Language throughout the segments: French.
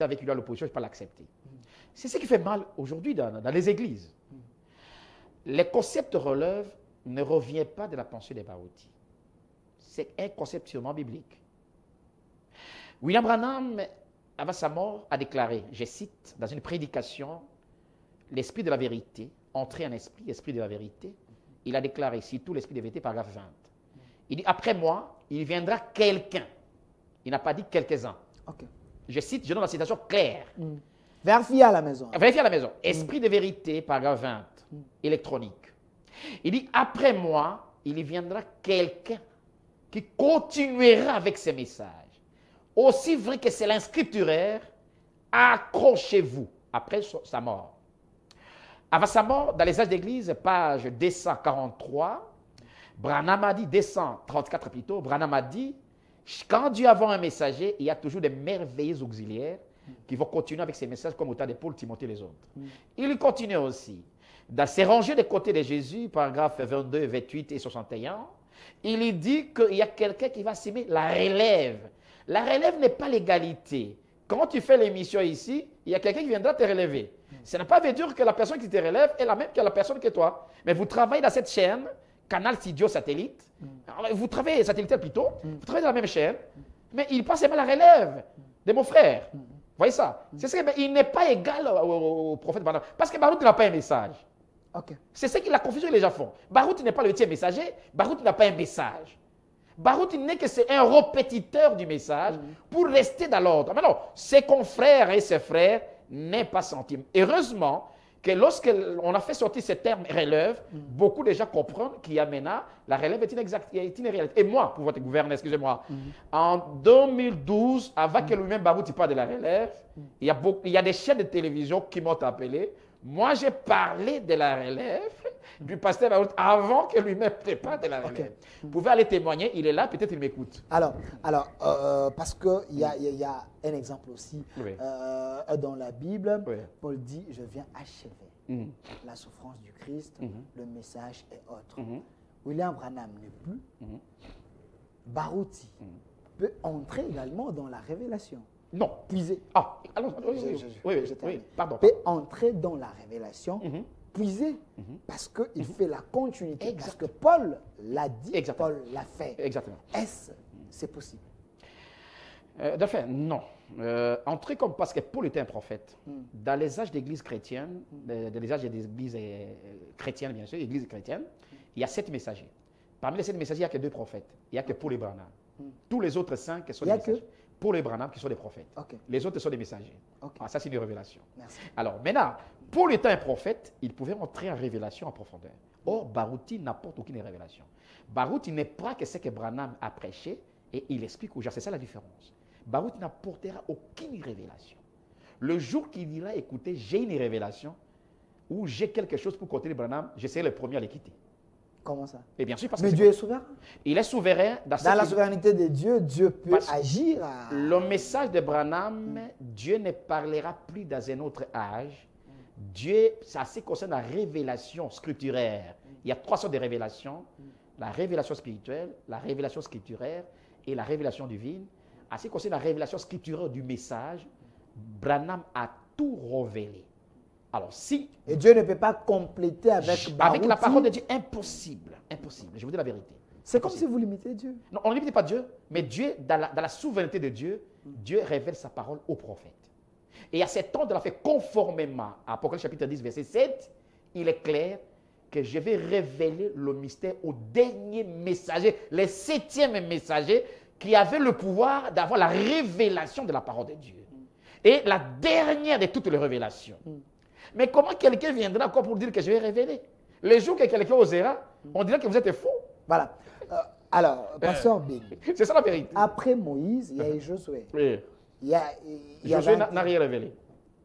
avec lui à l'opposition, je ne peux pas l'accepter. C'est ce qui fait mal aujourd'hui dans les églises. Les concepts relèvent ne revient pas de la pensée des Barouti. C'est un concept sûrement biblique. William Branham, avant sa mort, a déclaré, je cite, dans une prédication, l'esprit de la vérité, entrer en esprit, esprit de la vérité, il a déclaré, surtout l'esprit de la vérité, paragraphe 20. Il dit, après moi, il viendra quelqu'un. Il n'a pas dit quelques-uns. Ok. Je cite, je donne la citation claire. Vérifiez à la maison. Vérifiez à la maison. Esprit de vérité, paragraphe 20, électronique. Il dit, après moi, il viendra quelqu'un qui continuera avec ses messages. Aussi vrai que c'est l'inscripturaire, accrochez-vous après sa mort. Avant sa mort, dans les âges d'église, page 243, Branham a dit, 234 plutôt, Branham a dit, quand Dieu a un messager, il y a toujours des merveilleux auxiliaires qui vont continuer avec ces messages comme au temps de Paul, Timothée et les autres. Il continue aussi. Dans ses rangées des côtés de Jésus, paragraphes 22, 28 et 61, il dit qu'il y a quelqu'un qui va assumer la relève. La relève n'est pas l'égalité. Quand tu fais l'émission ici, il y a quelqu'un qui viendra te relever. Ça n'a pas veut dire que la personne qui te relève est la même que la personne que toi. Mais vous travaillez dans cette chaîne, Canal Studio Satellite. Vous travaillez satellitaire plutôt. Vous travaillez dans la même chaîne. Mais il passe seulement la relève de mon frère. Vous voyez ça? C'est ce que, il n'est pas égal au prophète Branham. Parce que Baruch n'a pas un message. Okay. C'est ce que la confusion que les gens font. Baruch n'est pas le 8e messager. Baruch n'a pas un message. Baruch n'est que c'est un répétiteur du message pour rester dans l'ordre. Mais non, ses confrères et ses frères n'est pas senti. Heureusement que lorsqu'on a fait sortir ce terme relève, beaucoup de gens comprennent qu'il y a maintenant la relève est une réalité. Et moi, pour votre gouverneur, excusez-moi, en 2012, avant que lui-même Baruch parle de la relève, il y a des chaînes de télévision qui m'ont appelé. Moi, j'ai parlé de la relève du pasteur Baruch avant que lui-même ne parle de la relève. Okay. Vous pouvez aller témoigner, il est là, peut-être il m'écoute. Alors parce qu'il y a un exemple aussi dans la Bible, Paul dit, je viens achever la souffrance du Christ, le message est autre. William Branham n'est plus. Baruch peut entrer également dans la révélation. Non. Puiser. Ah, alors, oui, pardon. Peut entrer dans la révélation, puiser, parce qu'il fait la continuité. Exactement. Parce que Paul l'a dit, exactement. Paul l'a fait. Exactement. Est-ce c'est possible? De fait, non. Entrer comme parce que Paul était un prophète. Dans les âges d'église chrétienne, dans les âges d'église chrétienne, bien sûr, église chrétienne, il y a 7 messagers. Parmi les 7 messagers, il n'y a que 2 prophètes. Il n'y a que Paul et Branham. Tous les autres 5 sont des messagers. Paul et Branham qui sont des prophètes. Okay. Les autres sont des messagers. Okay. Ah, ça, c'est une révélation. Merci. Alors, maintenant, Paul étant un prophète, il pouvait entrer en révélation en profondeur. Or, Baruch n'apporte aucune révélation. Baruch n'est pas que ce que Branham a prêché et il explique aux gens. C'est ça la différence. Baruch n'apportera aucune révélation. Le jour qu'il dira, écoutez, j'ai une révélation ou j'ai quelque chose pour côté de Branham, je serai le premier à les quitter. Comment ça? Et bien sûr, parce mais Dieu est souverain. Il est souverain. Dans la souveraineté de Dieu, Dieu peut agir. Le message de Branham, Dieu ne parlera plus dans un autre âge. Dieu, ça se concerne la révélation scripturaire. Il y a 3 sortes de révélations. La révélation spirituelle, la révélation scripturaire et la révélation divine. En ce qui concerne la révélation scripturaire du message, Branham a tout révélé. Alors, si... Et Dieu ne peut pas compléter avec Baruch. Avec la parole de Dieu, impossible. Impossible. Je vous dis la vérité. C'est comme si vous limitez Dieu. Non, on ne limite pas Dieu, mais Dieu, dans la souveraineté de Dieu, Dieu révèle sa parole aux prophètes. Et à cet temps de la fait conformément à Apocalypse chapitre 10, verset 7, il est clair que je vais révéler le mystère au dernier messager, le 7e messager, qui avait le pouvoir d'avoir la révélation de la parole de Dieu. Et la dernière de toutes les révélations. Mais comment quelqu'un viendra encore pour dire que je vais révéler? Le jour que quelqu'un osera, on dira que vous êtes faux. Voilà. Alors, pasteur Bing. C'est ça la vérité. Après Moïse, il y a eu Josué. Oui. Josué n'a rien révélé.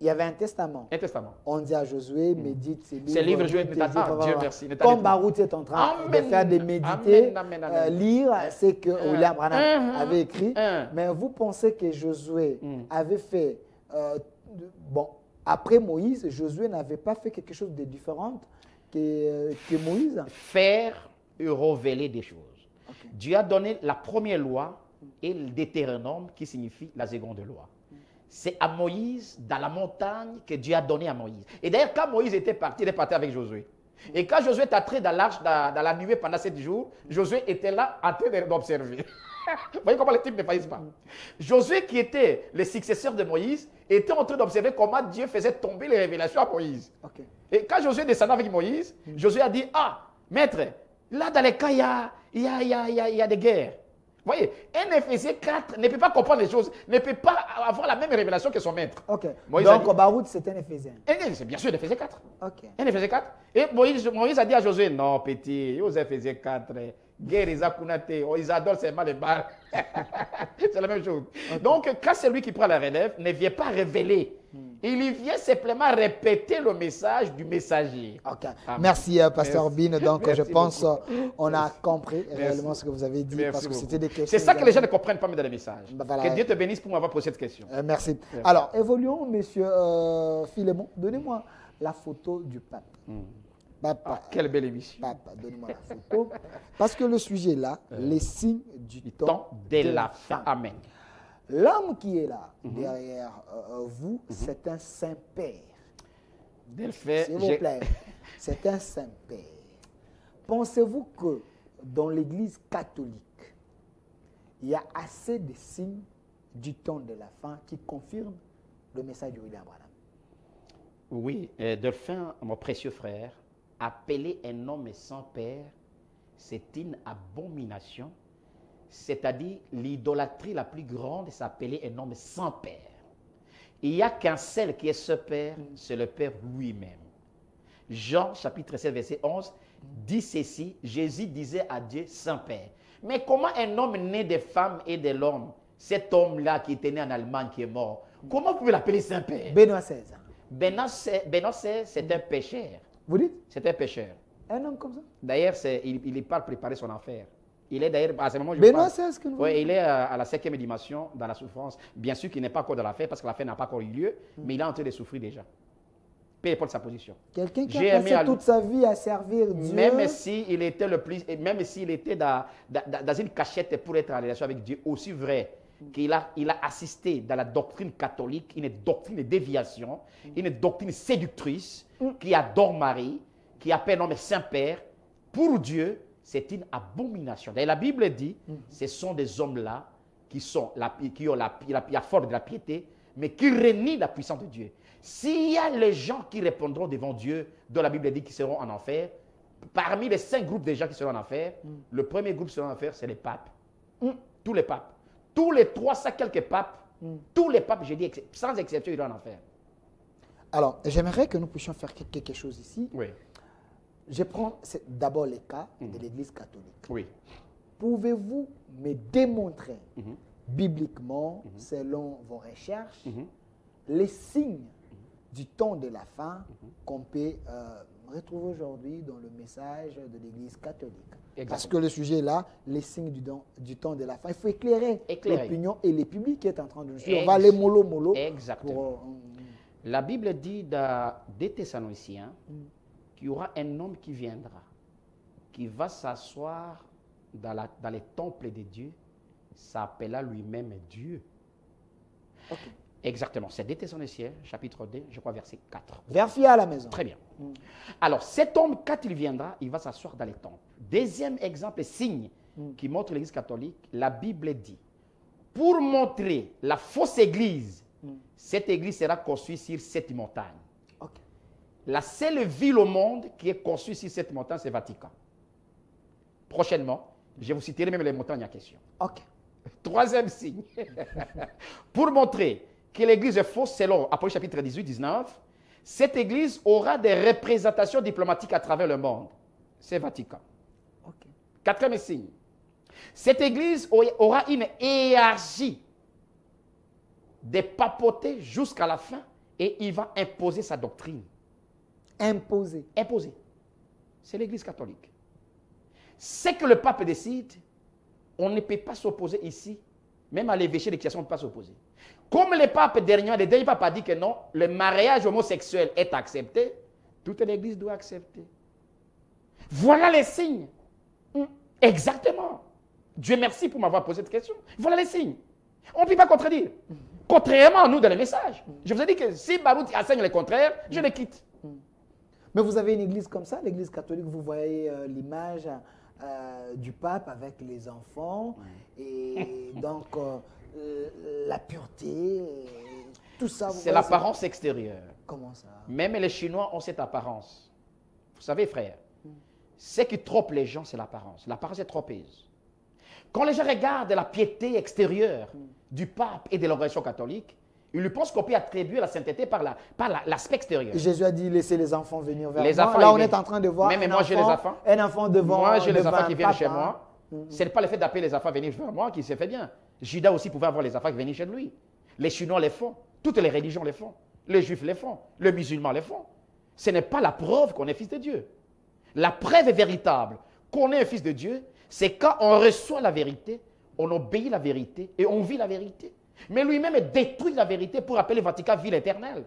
Il y avait un testament. Un testament. On dit à Josué, médite ces livres. Ces livres, Dieu merci. Comme Baruch est en train de faire des méditer, lire ce que William Branham avait écrit. Mais vous pensez que Josué avait fait... bon, après Moïse, Josué n'avait pas fait quelque chose de différent que Moïse. Faire et révéler des choses. Dieu a donné la première loi et le Deutéronome qui signifie la seconde loi. c'est à Moïse, dans la montagne, que Dieu a donné à Moïse. Et d'ailleurs, quand Moïse était parti, il est parti avec Josué. Et quand Josué est entré dans l'arche, dans la nuée pendant 7 jours, Josué était là en train d'observer. Vous voyez comment les types ne faillissent pas. Josué, qui était le successeur de Moïse, était en train d'observer comment Dieu faisait tomber les révélations à Moïse. Okay. Et quand Josué descendait avec Moïse, Josué a dit, ah, maître, là dans les cas, il y a des guerres. Vous voyez, un Éphésiens 4 ne peut pas comprendre les choses, ne peut pas avoir la même révélation que son maître. Ok. Donc, Baroud, c'est un Éphésien. C'est bien sûr l'Éphésiens 4. Ok. Un Éphésiens 4. Et Moïse a dit à Josué, non, petit, aux Éphésiens 4, guerre, ils adorent seulement les balles. C'est la même chose. Okay. Donc, quand c'est lui qui prend la relève, ne vient pas révéler. Il vient simplement répéter le message du messager. Okay. Merci, Pasteur Bin. Donc, je pense qu'on a compris réellement ce que vous avez dit. Parce que c'était des questions. C'est ça que les gens ne comprennent pas dans les messages. Voilà. Que Dieu te bénisse pour m'avoir posé cette question. Merci. Alors, évoluons, monsieur Philémon. Donnez-moi la photo du pape. Papa, quelle belle émission. Papa, donnez-moi la photo. Parce que le sujet est là, les signes du temps de la fin. Amen. L'homme qui est là, derrière vous, c'est un Saint-Père. S'il vous plaît, c'est un Saint-Père. Pensez-vous que dans l'Église catholique, il y a assez de signes du temps de la fin qui confirment le message de William Branham? Oui, Delphin, mon précieux frère, appeler un homme sans père, c'est une abomination. C'est-à-dire, l'idolâtrie la plus grande, c'est appeler un homme sans père. Il n'y a qu'un seul qui est ce père, c'est le Père lui-même. Jean, chapitre 7, verset 11, dit ceci, Jésus disait à Dieu, Saint-Père. Mais comment un homme né des femmes et de l'homme, cet homme-là qui était né en Allemagne, qui est mort, comment vous pouvez l'appeler Saint-Père? Benoît XVI. Benoît XVI, c'est un pécheur. Vous dites? C'est un pécheur. Un homme comme ça? D'ailleurs, il parle préparer son enfer. Il est d'ailleurs, à ce moment, Benoît XVI, que nous oui, il est à la 5e dimension dans la souffrance. Bien sûr qu'il n'est pas encore dans l'affaire parce que l'affaire n'a pas encore eu lieu, mais il est en train de souffrir déjà. Peu importe sa position. Quelqu'un qui a passé toute sa vie à servir Dieu. Même s'il était dans une cachette pour être en relation avec Dieu, aussi vrai qu'il a assisté dans la doctrine catholique, une doctrine de déviation, une doctrine séductrice, qui adore Marie, qui appelle un homme Saint-Père. Pour Dieu, c'est une abomination. D'ailleurs, la Bible dit, ce sont des hommes-là qui ont la force de la piété, mais qui renient la puissance de Dieu. S'il y a les gens qui répondront devant Dieu, dont la Bible dit qu'ils seront en enfer, parmi les 5 groupes de gens qui seront en enfer, le premier groupe qui sera en enfer, c'est les papes. Tous les papes. Tous les 300 quelques papes, tous les papes, j'ai dit, sans exception, ils sont en enfer. Alors, j'aimerais que nous puissions faire quelque chose ici. Oui. Je prends d'abord les cas de l'Église catholique. Oui. Pouvez-vous me démontrer bibliquement, selon vos recherches, les signes du temps de la fin qu'on peut retrouver aujourd'hui dans le message de l'Église catholique? Exactement. Parce que le sujet est là, les signes du temps de la fin. Il faut éclairer l'opinion et les publics qui est en train de nous suivre. On va aller mollo. Exactement. La Bible dit dans des Thessaloniciens qu'il y aura un homme qui viendra, qui va s'asseoir dans les temples de Dieu, s'appela lui-même Dieu. Okay. Exactement, c'est 2 Thessaloniciens, chapitre 2, je crois verset 4. Vérifiez à la maison. Très bien. Alors, cet homme, quand il viendra, il va s'asseoir dans les temples. Deuxième exemple, signe qui montre l'Église catholique, la Bible dit, pour montrer la fausse Église, cette Église sera construite sur cette montagne. Okay. La seule ville au monde qui est construite sur cette montagne, c'est Vatican. Prochainement, je vous citerai même les montagnes en question. Okay. Troisième signe. Pour montrer que l'Église est fausse, selon Apocalypse chapitre 18, 19, cette Église aura des représentations diplomatiques à travers le monde. C'est Vatican. Okay. Quatrième signe. Cette Église aura une hiérarchie de papauté jusqu'à la fin et il va imposer sa doctrine. Imposer. Imposer. C'est l'Église catholique. Ce que le pape décide, on ne peut pas s'opposer ici. Même à l'évêché d'Ecclésiastes, on ne peut pas s'opposer. Comme le dernier pape a dit que non, le mariage homosexuel est accepté, toute l'Église doit accepter. Voilà les signes. Exactement. Dieu merci pour m'avoir posé cette question. Voilà les signes. On ne peut pas contredire. Contrairement à nous dans les messages. Je vous ai dit que si Baroud enseigne le contraire, je le quitte. Mais vous avez une église comme ça, l'église catholique, vous voyez l'image du pape avec les enfants, et donc la pureté, tout ça. C'est l'apparence extérieure. Comment ça? Même les Chinois ont cette apparence. Vous savez, frère, ce qui trompe les gens, c'est l'apparence. L'apparence est trompeuse. Quand les gens regardent la piété extérieure du pape et de l'organisation catholique, ils pensent qu'on peut attribuer la sainteté par l'aspect extérieur. Jésus a dit, laissez les enfants venir vers les moi. Enfants, là, on est en train de voir même moi, j'ai les enfants. Un enfant devant moi, j'ai les enfants qui viennent papa. chez moi. Ce n'est pas le fait d'appeler les enfants à venir vers moi qui s'est fait bien. Judas aussi pouvait avoir les enfants qui venaient chez lui. Les Chinois les font. Toutes les religions les font. Les Juifs les font. Les musulmans les font. Ce n'est pas la preuve qu'on est fils de Dieu. La preuve est véritable qu'on est un fils de Dieu, c'est quand on reçoit la vérité, on obéit la vérité et on vit la vérité. Mais lui-même détruit la vérité pour appeler le Vatican ville éternelle.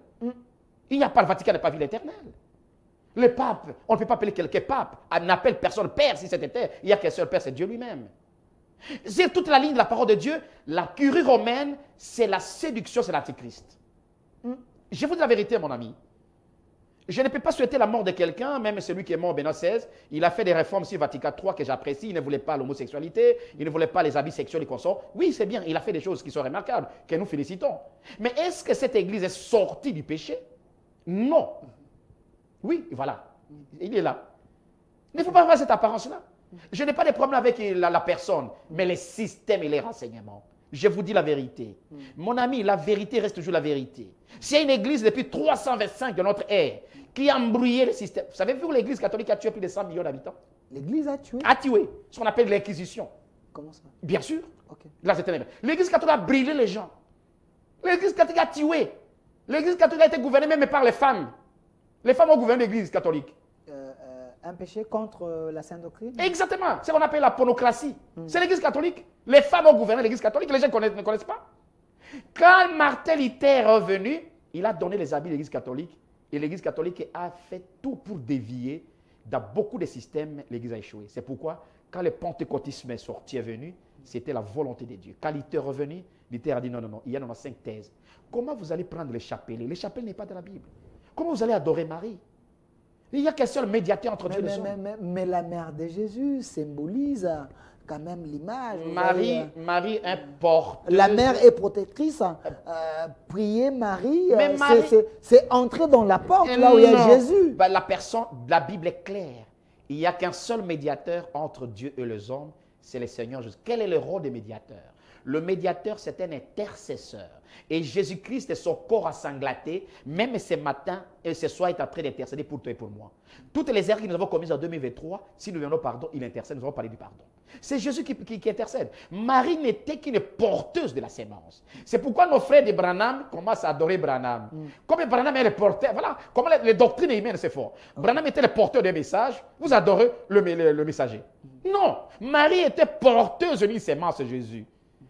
Il n'y a pas, le Vatican n'est pas ville éternelle. Le pape, on ne peut pas appeler quelqu'un pape. On n'appelle personne père si c'était. Il n'y a qu'un seul père, c'est Dieu lui-même. C'est toute la ligne de la parole de Dieu. La curie romaine, c'est la séduction, c'est l'antichrist. Je vous dis la vérité, mon ami. Je ne peux pas souhaiter la mort de quelqu'un, même celui qui est mort en Benoît XVI. Il a fait des réformes sur Vatican III que j'apprécie. Il ne voulait pas l'homosexualité, il ne voulait pas les habits sexuels et consorts. Oui, c'est bien, il a fait des choses qui sont remarquables, que nous félicitons. Mais est-ce que cette église est sortie du péché? Non. Oui, voilà. Il est là. Il ne faut pas avoir cette apparence-là. Je n'ai pas de problème avec la personne, mais les systèmes et les renseignements. Je vous dis la vérité. Mon ami, la vérité reste toujours la vérité. S'il y a une église depuis 325 de notre ère qui a embrouillé le système, vous savez, vous, l'église catholique a tué plus de 100 millions d'habitants. L'église a tué? A tué. Ce qu'on appelle l'inquisition. Comment ça? Bien sûr. Okay. Là, c'est ténébreux. L'église catholique a brûlé les gens. L'église catholique a tué. L'église catholique a été gouvernée même par les femmes. Les femmes ont gouverné l'église catholique. Un péché contre la sainte doctrine? Exactement. C'est ce qu'on appelle la pornocratie. C'est l'église catholique. Les femmes ont gouverné l'église catholique. Les gens ne connaissent pas. Quand Martin Luther est revenu, il a donné les habits de l'église catholique. Et l'église catholique a fait tout pour dévier. Dans beaucoup de systèmes, l'église a échoué. C'est pourquoi, quand le pentecôtisme est sorti, est venu, c'était la volonté de Dieu. Quand Luther est revenu, Luther a dit non, non, non, il y a 95 thèses. Comment vous allez prendre les chapelets? Les chapelets n'est pas dans la Bible. Comment vous allez adorer Marie? Il n'y a qu'un seul médiateur entre Dieu et les hommes. Mais la mère de Jésus symbolise quand même l'image. Marie est porteuse. La mère est protectrice. Prier Marie, c'est entrer dans la porte, là où il y a Jésus. Ben, la Bible est claire. Il n'y a qu'un seul médiateur entre Dieu et les hommes, c'est le Seigneur Jésus. Quel est le rôle des médiateurs? Le médiateur, c'est un intercesseur. Et Jésus-Christ, son corps a sanglaté, même ce matin et ce soir, il est en train d'intercéder pour toi et pour moi. Toutes les erreurs que nous avons commises en 2023, si nous demandons pardon, il intercède, nous allons parler du pardon. C'est Jésus qui intercède. Marie n'était qu'une porteuse de la sémence. C'est pourquoi nos frères de Branham commencent à adorer Branham. Comme Branham est le porteur, voilà, comment les doctrines humaines, c'est fort. Branham était le porteur des messages, vous adorez le messager. Non, Marie était porteuse d'une sémence, Jésus.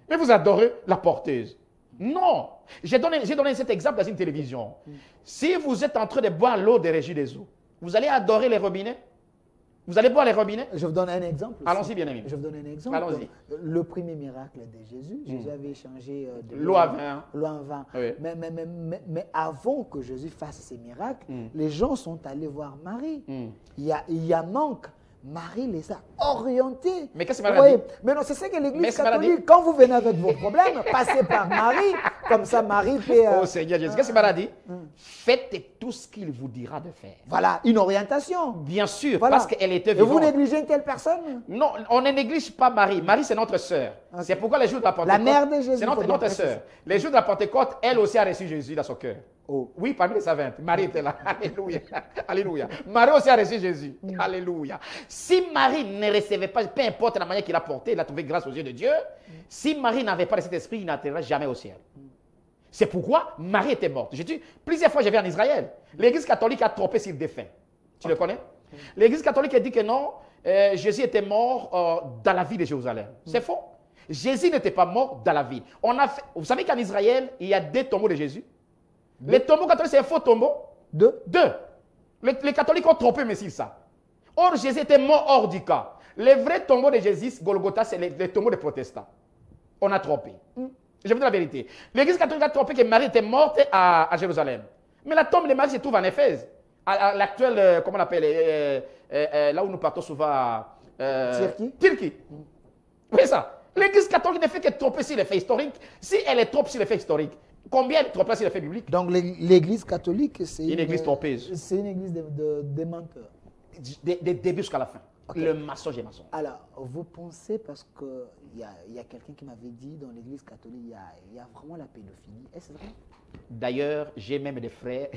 Mais vous adorez la porteuse. Non. J'ai donné cet exemple dans une télévision. Si vous êtes en train de boire l'eau des régies des eaux, vous allez adorer les robinets? Vous allez boire les robinets? Je vous donne un exemple. Allons-y, bien aimé. Je vous donne un exemple. Allons-y. Le premier miracle de Jésus, Jésus avait changé de l'eau à vin. L'eau en vin. Oui. Mais avant que Jésus fasse ces miracles, les gens sont allés voir Marie. Il y a manque. Marie les a orientés. Mais qu'est-ce que Marie a dit? Mais non, c'est ça que l'Église catholique, quand vous venez avec vos problèmes, passez par Marie. Comme ça, Marie fait... Oh Seigneur Jésus, qu'est-ce que Marie a dit? Faites tout ce qu'il vous dira de faire. Voilà, une orientation. Bien sûr, voilà. parce qu'elle était vivante. Et vous négligez une telle personne? Non, on ne néglige pas Marie. Marie, c'est notre sœur. Okay. C'est pourquoi les jours de la Pentecôte... La mère de Jésus. C'est notre sœur. Les jours de la Pentecôte, elle aussi a reçu Jésus dans son cœur. Oh. Oui, parmi les savantes. Marie était là. Alléluia. Alléluia. Marie aussi a reçu Jésus. Alléluia. Si Marie ne recevait pas, peu importe la manière qu'il a porté, il a trouvé grâce aux yeux de Dieu. Si Marie n'avait pas cet esprit, il n'atterrirait jamais au ciel. C'est pourquoi Marie était morte. J'ai dit, plusieurs fois, j'ai vu en Israël. L'église catholique a trompé sur le défunt. Tu le connais? L'église catholique a dit que non, Jésus était mort dans la ville de Jérusalem. C'est faux. Jésus n'était pas mort dans la ville. Vous savez qu'en Israël, il y a 2 tombeaux de Jésus. Les tombeaux catholiques, c'est un faux tombeau. 2. Les catholiques ont trompé, mais c'est ça. Or, Jésus était mort hors du cas. Les vrais tombeaux de Jésus, Golgotha, c'est les tombeaux des protestants. On a trompé. Je vous dis la vérité. L'église catholique a trompé que Marie était morte à Jérusalem. Mais la tombe de Marie se trouve en Éphèse. À l'actuel, comment on appelle, là où nous partons souvent. Turquie. Oui, ça. L'église catholique ne fait que tromper sur les faits historiques. Si elle est trompe sur les faits historiques, combien elle trompe sur les faits bibliques? Donc l'église catholique, c'est une église trompeuse. C'est une église de menteurs. Des débuts jusqu'à la fin. Okay. Le mensonge est mensonge. Alors, vous pensez, parce qu'il y a quelqu'un qui m'avait dit, dans l'église catholique, il y a vraiment la pédophilie. Est-ce vrai? D'ailleurs, j'ai même des frères,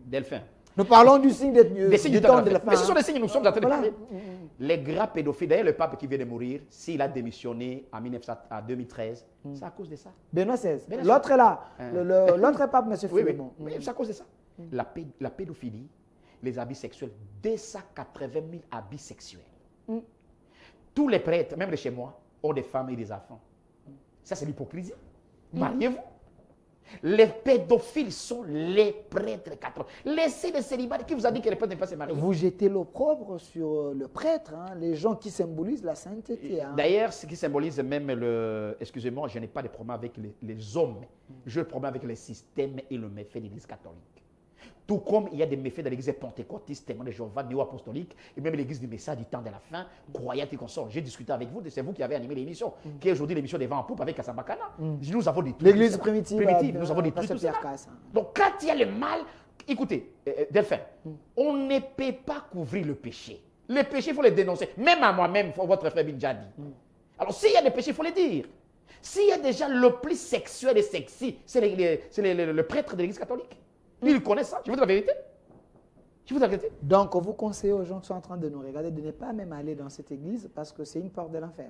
Delphin. Nous parlons du signe du temps de la fin. Mais ce sont des signes que nous sommes en train de parler. Les grands pédophiles, d'ailleurs, le pape qui vient de mourir, s'il a démissionné en 2013, c'est à cause de ça. Benoît XVI. L'autre est là. L'autre pape, M. Philémon. Oui, c'est à cause de ça. La pédophilie, les abus sexuels, 280 000 abus sexuels. Tous les prêtres, même les chez moi, ont des femmes et des enfants. Ça, c'est l'hypocrisie. Mariez-vous. Les pédophiles sont les prêtres catholiques. Laissez les célibataires. Qui vous a dit que les prêtres ne peuvent pas se marier? Vous jetez l'opprobre sur le prêtre, hein, les gens qui symbolisent la sainteté. Hein. D'ailleurs, ce qui symbolise même le... Excusez-moi, je n'ai pas de problème avec les hommes. J'ai le problème avec le système et le méfait de l'Église catholique. Tout comme il y a des méfaits dans l'église pentecôtiste, témoin de Jéhovah, néo-apostolique, et même l'église du message du temps de la fin, croyante et consort. J'ai discuté avec vous, c'est vous qui avez animé l'émission, qui est aujourd'hui l'émission des vents en poupe avec Kassambakana. Nous avons des trucs. L'église primitive, nous avons des trucs. Donc quand il y a le mal, écoutez, Delphin, on ne peut pas couvrir le péché. Les péchés, il faut les dénoncer. Même à moi-même, votre frère Bindja dit. Alors s'il y a des péchés, il faut les dire. S'il y a déjà le plus sexuel et sexy, c'est le prêtre de l'église catholique. Ils connaissent ça. Je vous dis la vérité. Je vous dis la vérité. Donc, vous conseillez aux gens qui sont en train de nous regarder de ne pas même aller dans cette église parce que c'est une porte de l'enfer.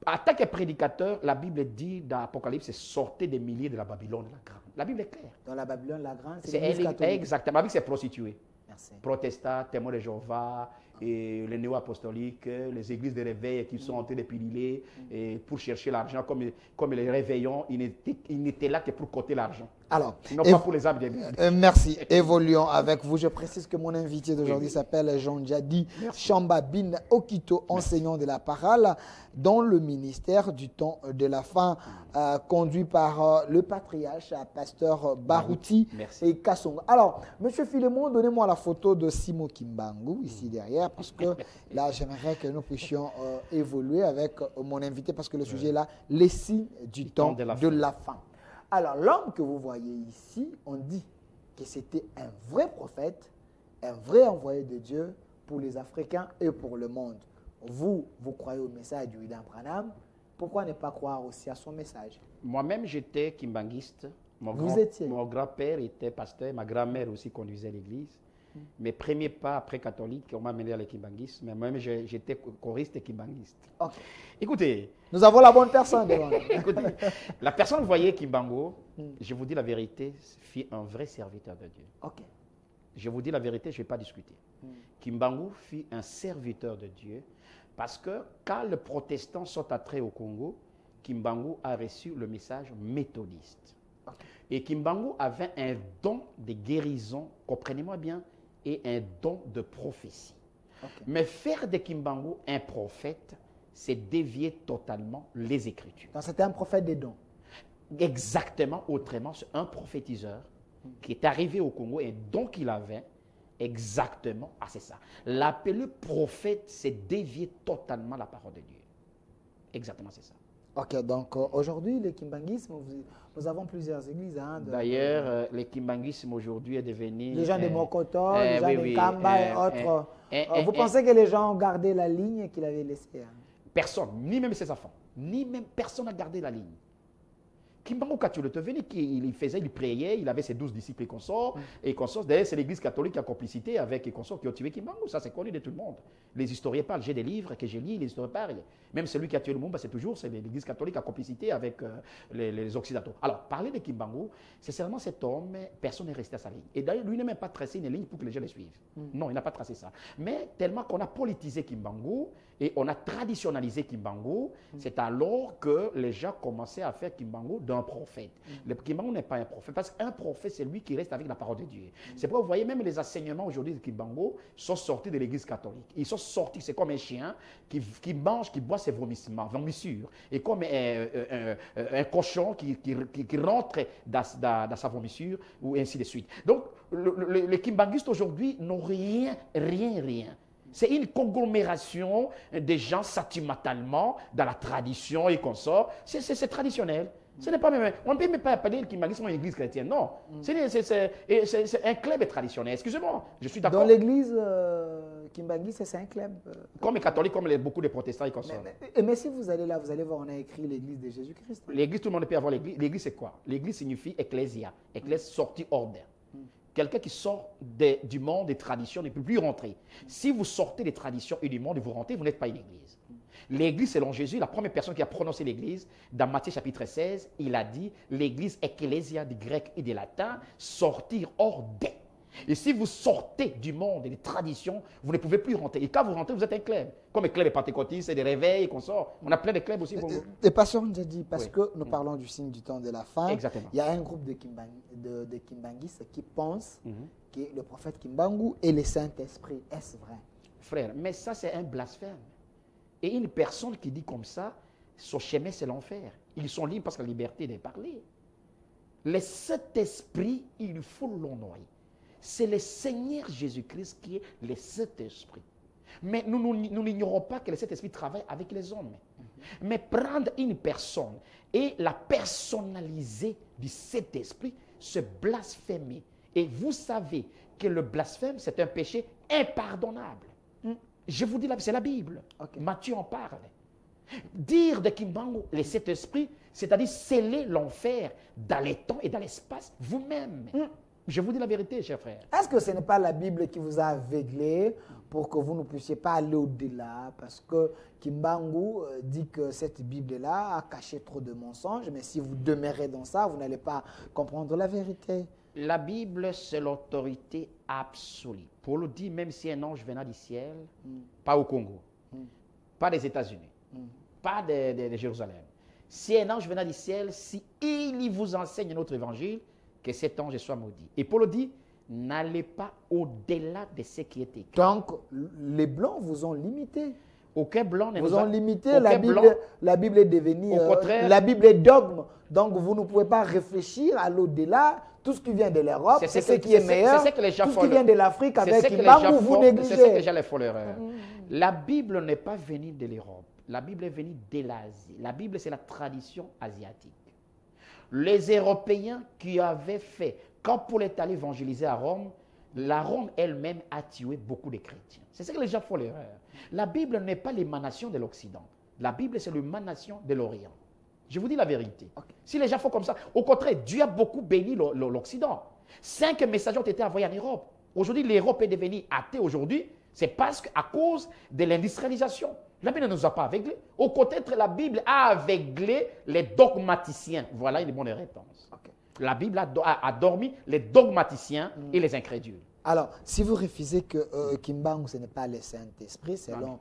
En tant que prédicateur, la Bible dit dans l'Apocalypse, sortez des milliers de la Babylone la grande. La Bible est claire. Dans la Babylone la grande, c'est l'église catholique. Exactement. Avec ses prostituées. Merci. Protestants, témoins de Jéhovah, et les néo-apostoliques, les églises de réveil qui sont en train de piluler pour chercher l'argent, comme les réveillons, ils n'étaient là que pour coter l'argent. Alors, non pas pour les âmes des merci. Évoluons avec vous. Je précise que mon invité d'aujourd'hui s'appelle Jean Djadi Chamba Bin Okito, enseignant de la parole dans le ministère du temps de la fin, conduit par le patriarche, pasteur Barouti et Kassonga. Alors, monsieur Philémon, donnez-moi la photo de Simo Kimbangu, ici derrière, parce que là, j'aimerais que nous puissions évoluer avec mon invité, parce que le sujet est là, les signes du temps de la fin. Alors, l'homme que vous voyez ici, on dit que c'était un vrai prophète, un vrai envoyé de Dieu pour les Africains et pour le monde. Vous croyez au message de William Branham, pourquoi ne pas croire aussi à son message? Moi-même, j'étais kimbanguiste. Mon grand-père était pasteur, ma grand-mère aussi conduisait l'église. Mes premiers pas après catholique, on m'a mené à l'équimbanguisme, mais moi-même j'étais choriste et kimbanguiste. Okay. Écoutez. Nous avons la bonne personne devant nous. Écoutez, la personne, vous voyez, Kimbangu, je vous dis la vérité, fut un vrai serviteur de Dieu. Okay. Je vous dis la vérité, je ne vais pas discuter. Kimbangu fut un serviteur de Dieu parce que quand les protestants sont entrés au Congo, Kimbangu a reçu le message méthodiste. Okay. Et Kimbangu avait un don de guérison, comprenez-moi bien, et un don de prophétie. Okay. Mais faire de Kimbangu un prophète, c'est dévier totalement les Écritures. Donc c'était un prophète des dons. Exactement, autrement, c'est un prophétiseur qui est arrivé au Congo et un don qu'il avait, exactement, c'est ça. L'appeler prophète, c'est dévier totalement la parole de Dieu. Exactement, c'est ça. Ok, donc aujourd'hui, le kimbanguisme, nous avons plusieurs églises. Hein, d'ailleurs, le kimbanguisme aujourd'hui est devenu... Les gens de Mokoto, les gens de Kamba et autres. Vous pensez que les gens ont gardé la ligne qu'ils avaient laissée? Hein? Personne, ni même ses enfants, ni même personne n'a gardé la ligne. Kimbangu, quand tu le venais, il priait, il avait ses 12 disciples et consorts. D'ailleurs, c'est l'église catholique qui a complicité avec les consorts qui ont tué Kimbangu. Ça, c'est connu de tout le monde. Les historiens parlent, j'ai des livres que j'ai lus, les historiens parlent. Même celui qui a tué le monde, c'est l'église catholique qui a complicité avec les Occidentaux. Alors, parler de Kimbangu, c'est seulement cet homme, personne n'est resté à sa ligne. Et d'ailleurs, lui n'a même pas tracé une ligne pour que les gens le suivent. Non, il n'a pas tracé ça. Mais tellement qu'on a politisé Kimbangu et on a traditionnalisé Kimbangu, c'est alors que les gens commençaient à faire Kimbangu d'un prophète. Le Kimbangu n'est pas un prophète, parce qu'un prophète, c'est lui qui reste avec la parole de Dieu. C'est pourquoi vous voyez même les enseignements aujourd'hui de Kimbangu sont sortis de l'église catholique. Ils sont sortis, c'est comme un chien qui mange, qui boit ses vomissures. Et comme un cochon qui rentre dans sa vomissure, ou ainsi de suite. Donc, les Kimbanguistes aujourd'hui n'ont rien. C'est une conglomération de gens satimatalement dans la tradition et consorts. C'est traditionnel. Ce n'est pas même, on ne peut même pas appeler le Kimbanguisme une église chrétienne, non. C'est un club traditionnel. Excusez-moi, je suis d'accord. Dans l'église Kimbanguiste, c'est un club. Comme les catholiques, comme beaucoup de protestants et consorts. Mais si vous allez là, vous allez voir, on a écrit l'église de Jésus-Christ. L'église, tout le monde peut avoir l'église. L'église, c'est quoi? L'église signifie ecclésia, ecclès sorti hors d'air. Quelqu'un qui sort du monde des traditions ne peut plus rentrer. Si vous sortez des traditions et du monde et vous rentrez, vous n'êtes pas une église. L'église, selon Jésus, la première personne qui a prononcé l'église, dans Matthieu chapitre 16, il a dit, l'église ecclésia du grec et du latin, sortir hors d'eux. Et si vous sortez du monde et des traditions, vous ne pouvez plus rentrer. Et quand vous rentrez, vous êtes un club. Comme les clubs pétécotistes, c'est des réveils et qu'on sort. On a plein de clubs aussi. Et pasteur nous a dit, parce que nous parlons du signe du temps de la fin, exactement. Il y a un groupe de Kimbanguistes qui pensent que le prophète Kimbangu est le Saint-Esprit. Est-ce vrai? Frère, mais ça c'est un blasphème. Et une personne qui dit comme ça, son chemin c'est l'enfer. Ils sont libres parce que la liberté de parler. Le Saint-Esprit, il faut l'honorer. C'est le Seigneur Jésus-Christ qui est le Saint-Esprit. Mais nous n'ignorons pas que le Saint-Esprit travaille avec les hommes. Mais prendre une personne et la personnaliser du Saint-Esprit, c'est blasphémer. Et vous savez que le blasphème, c'est un péché impardonnable. Je vous dis, c'est la Bible. Matthieu en parle. Dire de Kimbangu, le Saint-Esprit, c'est-à-dire sceller l'enfer dans les temps et dans l'espace vous-même. Je vous dis la vérité, chers frères. Est-ce que ce n'est pas la Bible qui vous a aveuglé pour que vous ne puissiez pas aller au-delà? Parce que Kimbangu dit que cette Bible-là a caché trop de mensonges, mais si vous demeurez dans ça, vous n'allez pas comprendre la vérité. La Bible, c'est l'autorité absolue. Pour le dire, même si un ange venait du ciel, pas au Congo, pas des États-Unis, pas de Jérusalem. Si un ange venait du ciel, si il vous enseigne notre évangile, que cet ange soit maudit. Et Paul dit, n'allez pas au-delà de ce qui est écrit. Donc, les blancs vous ont limité. Aucun blanc ne vous ont limité. La Bible est devenue... Au contraire, la Bible est dogme. Donc, vous ne pouvez pas réfléchir à l'au-delà. Tout ce qui vient de l'Europe, c'est ce qui est meilleur. Tout ce qui vient de l'Afrique avec Kimbangu, vous négligez. C'est ce que j'ai les font l'erreur. La Bible n'est pas venue de l'Europe. La Bible est venue de l'Asie. La Bible, c'est la tradition asiatique. Les Européens qui avaient fait, quand Paul est allé évangéliser à Rome, la Rome elle-même a tué beaucoup de chrétiens. C'est ce que les gens font l'erreur. La Bible n'est pas l'émanation de l'Occident. La Bible, c'est l'émanation de l'Orient. Je vous dis la vérité. Si les gens font comme ça, au contraire, Dieu a beaucoup béni l'Occident. 5 messages ont été envoyés en Europe. Aujourd'hui, l'Europe est devenue athée aujourd'hui. C'est parce qu'à cause de l'industrialisation. La Bible ne nous a pas aveuglés. Au contraire, la Bible a aveuglé les dogmaticiens. Voilà une bonne réponse. La Bible a dormi les dogmaticiens et les incrédules. Alors, si vous refusez que Kimbangu, ce n'est pas le Saint-Esprit, selon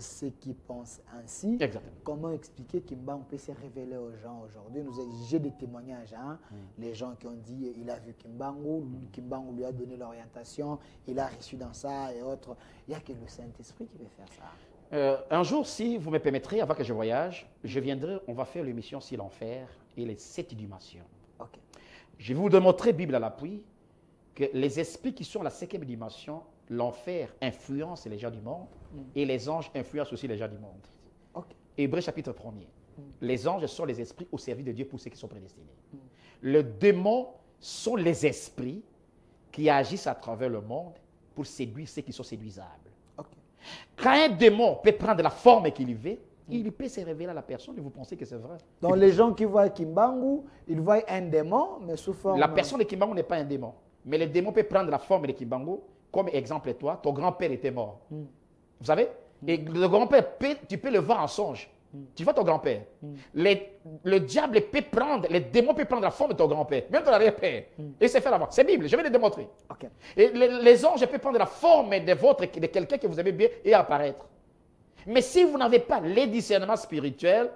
ceux qui pensent ainsi, comment expliquer Kimbangu peut se révéler aux gens aujourd'hui? J'ai des témoignages, les gens qui ont dit il a vu Kimbangu lui a donné l'orientation, il a reçu dans ça et autres. Il n'y a que le Saint-Esprit qui peut faire ça. Un jour, si vous me permettrez, avant que je voyage, je viendrai, on va faire l'émission sur l'enfer et les 7 dimensions. Je vais vous démontrer, Bible à l'appui, que les esprits qui sont à la 5e dimension, l'enfer influence les gens du monde et les anges influencent aussi les gens du monde. Hébreux chapitre 1er. Les anges sont les esprits au service de Dieu pour ceux qui sont prédestinés. Les démons sont les esprits qui agissent à travers le monde pour séduire ceux qui sont séduisables. Quand un démon peut prendre la forme qu'il veut, il peut se révéler à la personne et vous pensez que c'est vrai. Donc les gens qui voient Kimbangu, ils voient un démon, mais sous forme... La personne de Kimbangu n'est pas un démon. Mais le démon peut prendre la forme de Kimbangu. Comme exemple, toi, ton grand-père était mort. Vous savez? Et le grand-père, tu peux le voir en songe. Tu vois ton grand-père. Le diable peut prendre, le démon peut prendre la forme de ton grand-père, même ton arrière-père. Et c'est fait là-bas. C'est Bible, je vais le démontrer. Et les anges peuvent prendre la forme de quelqu'un que vous aimez bien et apparaître. Mais si vous n'avez pas les discernements spirituels,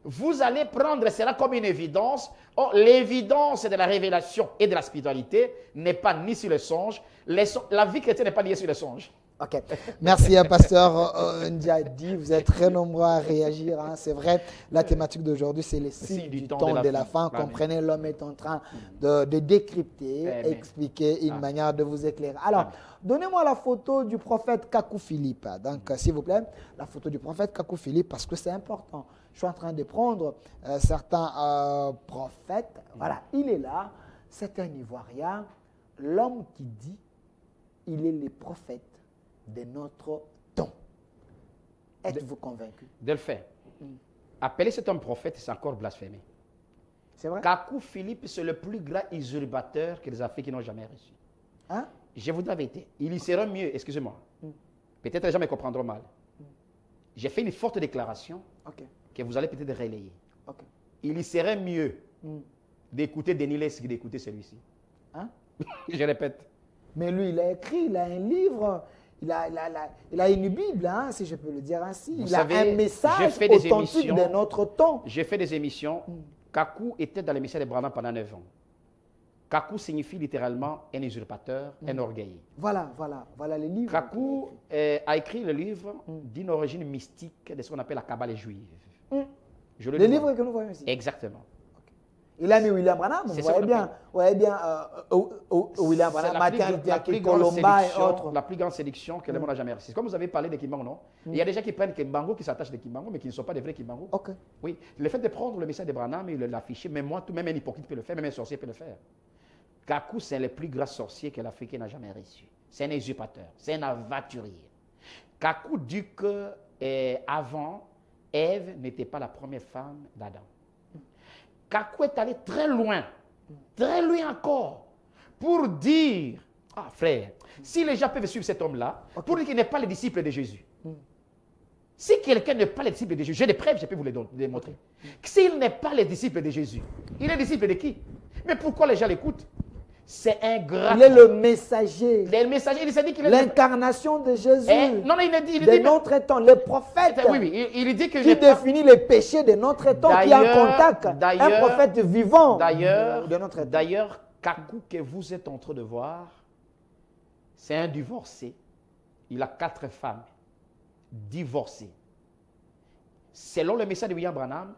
vous allez prendre cela comme une évidence. Or, l'évidence de la révélation et de la spiritualité n'est pas ni sur le songe. La vie chrétienne n'est pas liée sur le songe. Ok. Merci, pasteur Ndiadi. Vous êtes très nombreux à réagir. Hein. C'est vrai, la thématique d'aujourd'hui, c'est les signes du temps de la fin. Comprenez, l'homme est en train de décrypter, expliquer une manière de vous éclairer. Alors, donnez-moi la photo du prophète Kakou Philippe. Donc, s'il vous plaît, la photo du prophète Kakou Philippe, parce que c'est important. Je suis en train de prendre certains prophètes. Voilà, il est là. C'est un Ivoirien. L'homme qui dit, il est le prophète de notre temps. Êtes-vous convaincu? De le faire. Appeler cet homme prophète, c'est encore blasphémer. C'est vrai? Kakou Philippe, c'est le plus grand usurpateur que les Africains n'ont jamais reçu. Hein? Je vous dis la vérité. Il y sera mieux, excusez-moi. Peut-être les gens me comprendront mal. J'ai fait une forte déclaration que vous allez peut-être relayer. Il y serait mieux d'écouter Denis Les que d'écouter celui-ci. Hein? Je répète. Mais lui, il a écrit, il a un livre, il a une Bible, hein, si je peux le dire ainsi. Il a un message authentique de notre temps. J'ai fait des émissions. Kakou était dans l'émission de Branham pendant 9 ans. Kakou signifie littéralement un usurpateur, un orgueil. Voilà les livres. Kakou a écrit le livre d'une origine mystique de ce qu'on appelle la Kabbale juive. Les livres que nous voyons ici. Exactement. Il a mis William Branham, vous voyez bien, William Branham, la plus grande sélection que le monde n'a jamais reçue. Comme vous avez parlé de Kimbango, non? Il y a des gens qui prennent Kimbango, qui s'attachent de Kimbango, mais qui ne sont pas des vrais Kimbango. Oui, le fait de prendre le message de Branham et de l'afficher, même moi, même un hypocrite peut le faire, même un sorcier peut le faire. Kakou, c'est le plus grand sorcier que l'Africain n'a jamais reçu. C'est un usurpateur, c'est un aventurier. Kakou dit que avant, Ève n'était pas la première femme d'Adam. Kakou est allé très loin encore, pour dire, ah frère, si les gens peuvent suivre cet homme-là, pour dire qu'il n'est pas le disciple de Jésus. Si quelqu'un n'est pas le disciple de Jésus, j'ai des preuves, je peux vous les démontrer. S'il n'est pas le disciple de Jésus, il est disciple de qui? Mais pourquoi les gens l'écoutent? C'est un grand. Il est le messager. Le messager, il s'est dit qu'il est l'incarnation de Jésus. Non, il dit de notre temps, le prophète. Oui, il dit que qui définit les péchés de notre temps, qui est en contact. Un prophète vivant de notre temps. D'ailleurs, Kakou que vous êtes en train de voir, c'est un divorcé. Il a 4 femmes divorcées. Selon le message de William Branham,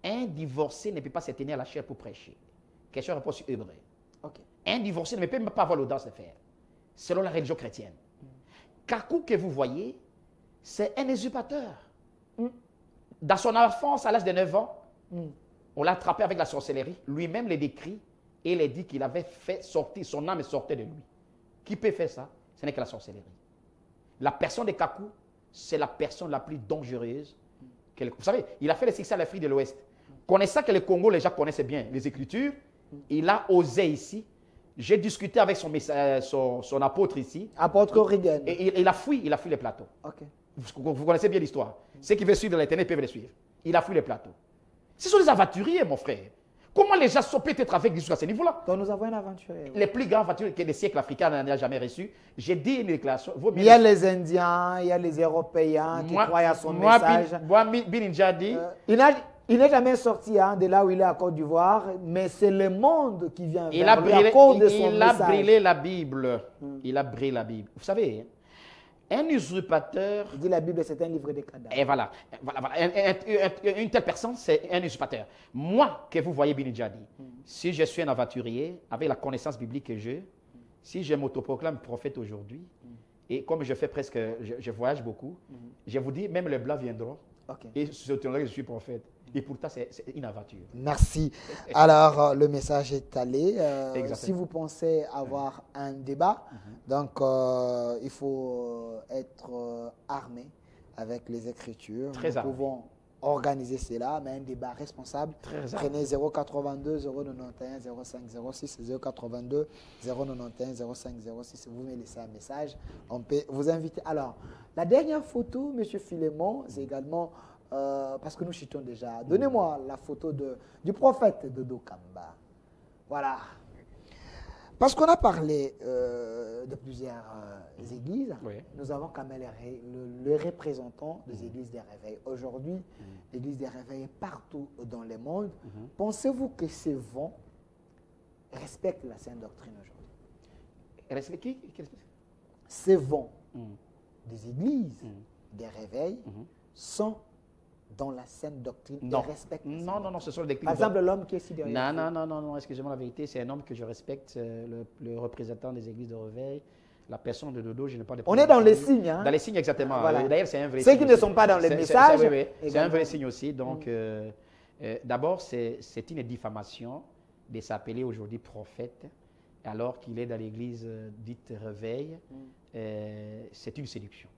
un divorcé ne peut pas se tenir à la chair pour prêcher. Question réponse sur hébreu. Un divorcé ne peut même pas avoir l'audace de faire, selon la religion chrétienne. Kakou que vous voyez, c'est un usurpateur. Dans son enfance, à l'âge de 9 ans, on l'a attrapé avec la sorcellerie. Lui-même le décrit et il a dit qu'il avait fait sortir, son âme sortait de lui. Qui peut faire ça? Ce n'est que la sorcellerie. La personne de Kakou, c'est la personne la plus dangereuse. Vous savez, il a fait le succès à l'Afrique de l'Ouest. Connaissant que le Congo, les gens connaissaient bien les Écritures, il a osé ici. J'ai discuté avec son apôtre ici. Apôtre Reagan. Et il a fui les plateaux. Vous connaissez bien l'histoire. Ceux qui veulent suivre l'Éternel peuvent le suivre. Il a fui les plateaux. Ce sont des aventuriers, mon frère. Comment les gens sont peut-être avec jusqu'à ce niveau-là? Donc nous avons un aventurier. Les plus grands aventuriers que les siècles africains n'en ont jamais reçu. J'ai dit une déclaration. Il y a les Indiens, il y a les Européens qui croient à son message. Moi, Bininja dit. Il n'est jamais sorti de là où il est à Côte d'Ivoire, mais c'est le monde qui vient vers lui à cause de son message. Il a brûlé la Bible. Il a brûlé la Bible. Vous savez, un usurpateur... Il dit la Bible, c'est un livre de cadavres. Et voilà. Une telle personne, c'est un usurpateur. Moi, que vous voyez Bininja dit, si je suis un aventurier, avec la connaissance biblique que j'ai, si je m'autoproclame prophète aujourd'hui, et comme je fais presque... Je voyage beaucoup, je vous dis, même les Blancs viendront. Et se tiendra que je suis prophète. Et pourtant, c'est une aventure. Merci. Alors, le message est allé. Si vous pensez avoir un débat, donc il faut être armé avec les Écritures. Nous pouvons organiser cela, mais un débat responsable. Prenez 082 091 0506 082 091 0506. Vous me laissez un message. On peut vous inviter. Alors, la dernière photo, M. Philémon, c'est également... parce que nous chutons déjà. Donnez-moi la photo du prophète de Dokamba. Voilà. Parce qu'on a parlé de plusieurs églises, Oui. nous avons quand même le représentant des églises des réveils. Aujourd'hui, l'église des réveils est partout dans le monde. Pensez-vous que ces vents respectent la sainte doctrine aujourd'hui? Respecte qui? Ces vents des églises des réveils sont dans la sainte doctrine Non. et respectent la sainte Non, non, non, ce sont des Par exemple, l'homme qui est ici derrière. Non, excusez-moi la vérité, c'est un homme que je respecte, le représentant des églises de réveil. La personne de Dodo, je n'ai pas de On problème. est dans les signes. Hein? Dans les signes, exactement. Voilà. D'ailleurs, c'est un vrai signe. Ceux qui ne sont pas dans les messages. C'est un vrai signe aussi. Donc, d'abord, c'est une diffamation de s'appeler aujourd'hui prophète, alors qu'il est dans l'église dite réveil. C'est une séduction.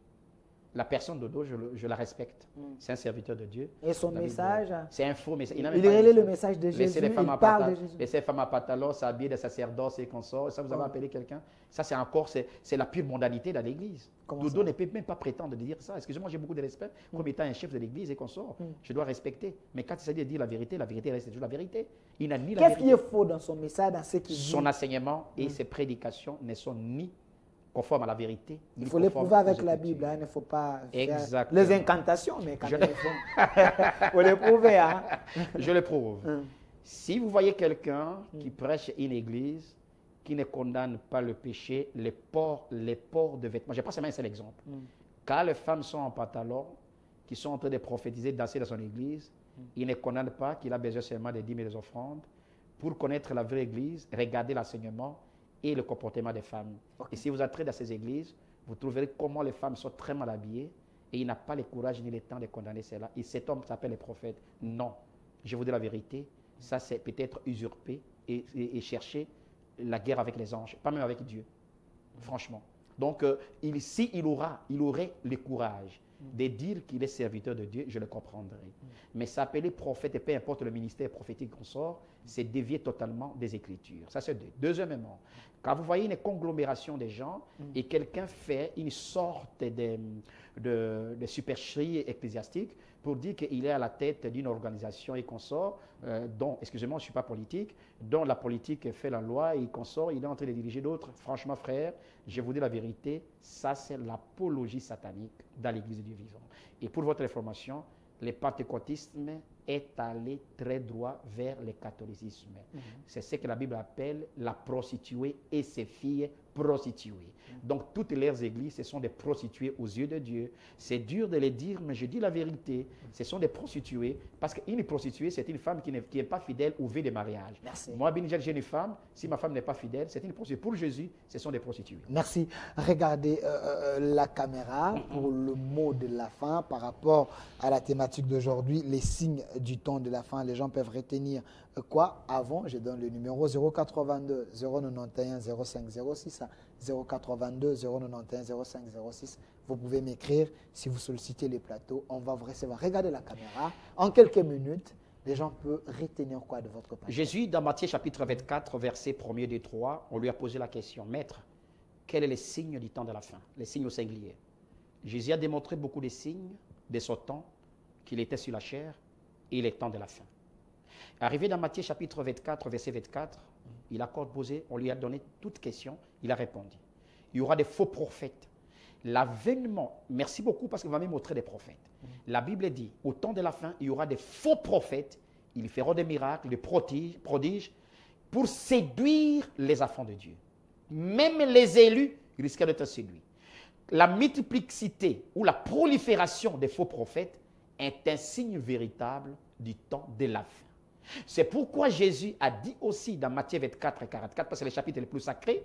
La personne de Dodo, je la respecte. C'est un serviteur de Dieu. Et son message? C'est un faux message. Il relaie le message de Jésus. Il parle de Jésus. Laissez les femmes à pantalon s'habiller de sacerdoce et consorts. Ça, vous avez appelé quelqu'un? Ça, c'est encore, c'est la pure mondanité dans l'église. Dodo ne peut même pas prétendre de dire ça. Excusez-moi, j'ai beaucoup de respect. Comme étant un chef de l'église et consort, je dois respecter. Mais quand il s'agit de dire la vérité reste toujours la vérité. Il n'a ni la vérité. Qu'est-ce qui est faux dans son message, dans ce qu'il dit? Son enseignement et ses prédications ne sont ni conformes à la vérité. Il faut les prouver avec la Bible. Hein. Il ne faut pas faire les incantations, mais quand même, il faut les prouver. Hein. Je le prouve. Si vous voyez quelqu'un qui prêche une église, qui ne condamne pas le péché, les ports de vêtements. Je prends seulement un seul exemple. Quand les femmes sont en pantalon, qui sont en train de prophétiser, de danser dans son église, il ne condamne pas qu'il a besoin seulement de 10 000 offrandes. Pour connaître la vraie église, regardez l'enseignement et le comportement des femmes. Et si vous entrez dans ces églises, vous trouverez comment les femmes sont très mal habillées et il n'a pas le courage ni le temps de condamner cela. Et cet homme s'appelle le prophète. Non, je vous dis la vérité, ça c'est peut-être usurper et chercher la guerre avec les anges, pas même avec Dieu, franchement. Donc, il aurait le courage de dire qu'il est serviteur de Dieu, je le comprendrai. Mais s'appeler prophète, et peu importe le ministère prophétique qu'on sort, c'est dévier totalement des Écritures. Ça, c'est deux. Deuxièmement, quand vous voyez une conglomération de gens et quelqu'un fait une sorte de supercherie ecclésiastique pour dire qu'il est à la tête d'une organisation et consort, dont, excusez-moi, je ne suis pas politique, dont la politique fait la loi et consort, il est en train de diriger d'autres. Franchement, frère, je vous dis la vérité, ça c'est l'apologie satanique dans l'Église de Dieu vivant. Et pour votre information, le pentecôtisme est allé très droit vers le catholicisme. C'est ce que la Bible appelle la prostituée et ses filles prostituées. Donc toutes leurs églises, ce sont des prostituées aux yeux de Dieu. C'est dur de le dire, mais je dis la vérité. Ce sont des prostituées, parce qu'une prostituée, c'est une femme qui n'est pas fidèle au vœu de mariage. Merci. Moi, Benigel, j'ai une femme, si ma femme n'est pas fidèle, c'est une prostituée. Pour Jésus, ce sont des prostituées. Merci. Regardez la caméra pour le mot de la fin par rapport à la thématique d'aujourd'hui, les signes du temps de la fin. Les gens peuvent retenir quoi? Avant, je donne le numéro 082 091 05 06 082 091 05 06. Vous pouvez m'écrire si vous sollicitez les plateaux. On va vous recevoir. Regardez la caméra. En quelques minutes, les gens peuvent retenir quoi de votre parole? Jésus, dans Matthieu chapitre 24, verset 1er des 3, on lui a posé la question, Maître, quel est le signe du temps de la fin? Les signes au singulier. Jésus a démontré beaucoup de signes de son temps, qu'il était sur la chair, et les temps de la fin. Arrivé dans Matthieu chapitre 24, verset 24, il a posé, on lui a donné toute question, il a répondu. Il y aura des faux prophètes. L'avènement, merci beaucoup parce qu'il va même montrer des prophètes. La Bible dit, au temps de la fin, il y aura des faux prophètes, ils feront des miracles, des prodiges, pour séduire les enfants de Dieu. Même les élus risquent d'être séduits. La multiplicité ou la prolifération des faux prophètes est un signe véritable du temps de la fin. C'est pourquoi Jésus a dit aussi dans Matthieu 24 et 44, parce que c'est le chapitre le plus sacré,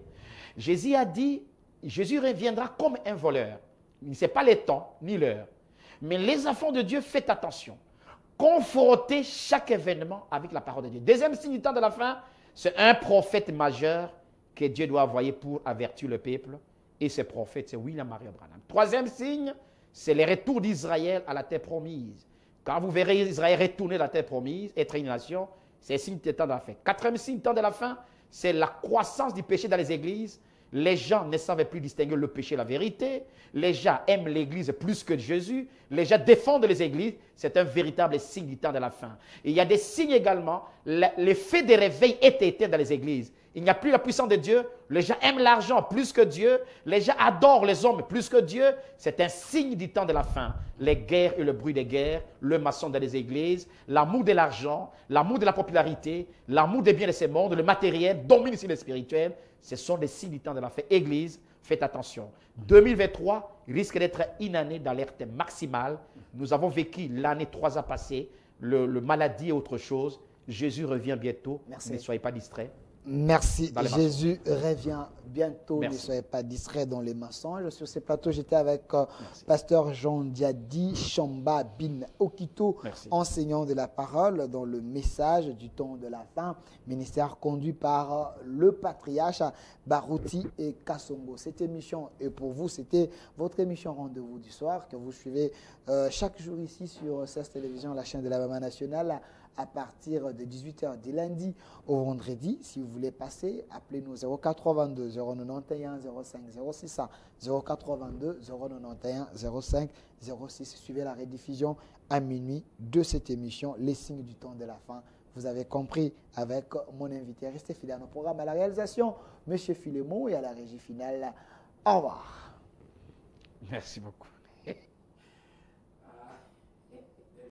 Jésus a dit, Jésus reviendra comme un voleur. Il ne sait pas le temps ni l'heure. Mais les enfants de Dieu, faites attention. Confrontez chaque événement avec la parole de Dieu. Deuxième signe du temps de la fin, c'est un prophète majeur que Dieu doit envoyer pour avertir le peuple. Et ce prophète, c'est William Marion Branham. Troisième signe, c'est le retour d'Israël à la terre promise. Quand vous verrez Israël retourner à la terre promise, être une nation, c'est un signe du temps de la fin. Quatrième signe du temps de la fin, c'est la croissance du péché dans les églises. Les gens ne savent plus distinguer le péché et la vérité. Les gens aiment l'église plus que Jésus. Les gens défendent les églises. C'est un véritable signe du temps de la fin. Et il y a des signes également. L'effet des réveils est éteint dans les églises. Il n'y a plus la puissance de Dieu. Les gens aiment l'argent plus que Dieu. Les gens adorent les hommes plus que Dieu. C'est un signe du temps de la fin. Les guerres et le bruit des guerres, le maçon dans les églises, l'amour de l'argent, l'amour de la popularité, l'amour des biens de ce monde, le matériel domine sur le spirituel. Ce sont des signes du temps de la fin. Église, faites attention. 2023 risque d'être une année d'alerte maximale. Nous avons vécu l'année 3 ans passée, le maladie et autre chose. Jésus revient bientôt. Merci. Ne soyez pas distraits. Merci. Jésus revient bientôt. Merci. Ne soyez pas distraits dans les mensonges. Sur ce plateau, j'étais avec pasteur Jean Diadi Chamba Bin Okito, enseignant de la parole dans le message du temps de la fin, ministère conduit par le patriarche Barouti et Kassongo. Cette émission est pour vous. C'était votre émission Rendez-vous du soir que vous suivez chaque jour ici sur CES Télévision, la chaîne de la Maman nationale, à partir de 18h du lundi au vendredi. Si vous voulez passer, appelez-nous 0482 091 05 06 0482 091 05 06. Suivez la rediffusion à minuit de cette émission, Les signes du temps de la fin. Vous avez compris avec mon invité. Restez fidèles à nos programmes, à la réalisation, M. Philémon, et à la régie finale. Au revoir. Merci beaucoup.